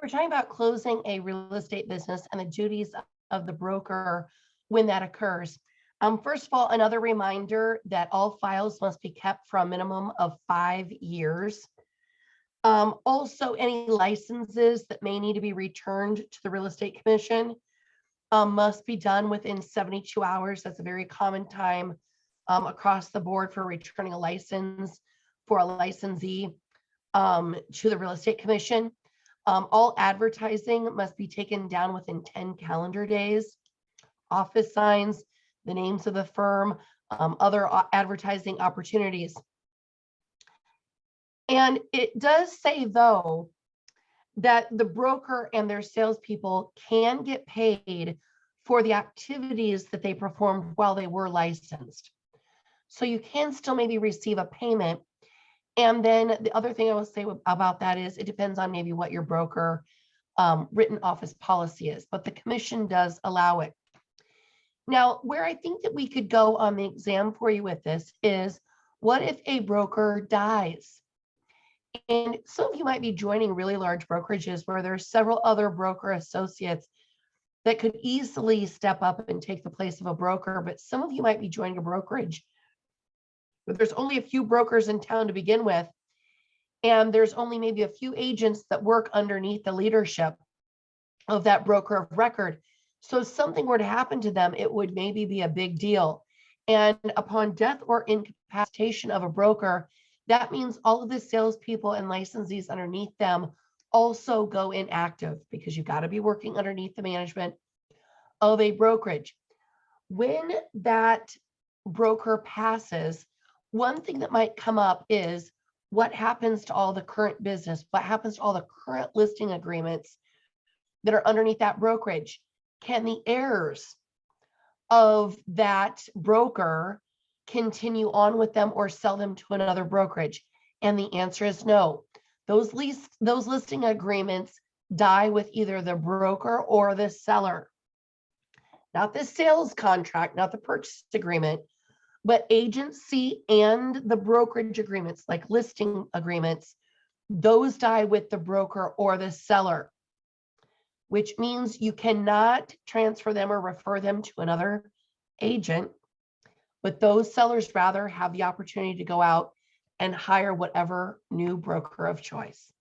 we're talking about closing a real estate business and the duties of the broker when that occurs. First of all, another reminder that all files must be kept for a minimum of 5 years. Also, any licenses that may need to be returned to the Real Estate Commission must be done within 72 hours. That's a very common time across the board for returning a license for a licensee to the Real Estate Commission. All advertising must be taken down within 10 calendar days. Office signs, the names of the firm, other advertising opportunities. And it does say, though, that the broker and their salespeople can get paid for the activities that they performed while they were licensed. So you can still maybe receive a payment. And then the other thing I will say about that is it depends on maybe what your broker written office policy is, but the commission does allow it. Now, where I think that we could go on the exam for you with this is, what if a broker dies? And some of you might be joining really large brokerages where there's several other broker associates that could easily step up and take the place of a broker, but some of you might be joining a brokerage but there's only a few brokers in town to begin with, and there's only maybe a few agents that work underneath the leadership of that broker of record. So if something were to happen to them, it would maybe be a big deal. And upon death or incapacitation of a broker, that means all of the salespeople and licensees underneath them also go inactive, because you've got to be working underneath the management of a brokerage. When that broker passes, one thing that might come up is, what happens to all the current business? What happens to all the current listing agreements that are underneath that brokerage? Can the heirs of that broker continue on with them or sell them to another brokerage? And the answer is no. Those listing agreements die with either the broker or the seller. Not the sales contract, not the purchase agreement, but agency and the brokerage agreements, like listing agreements, those die with the broker or the seller, which means you cannot transfer them or refer them to another agent, but those sellers rather have the opportunity to go out and hire whatever new broker of choice.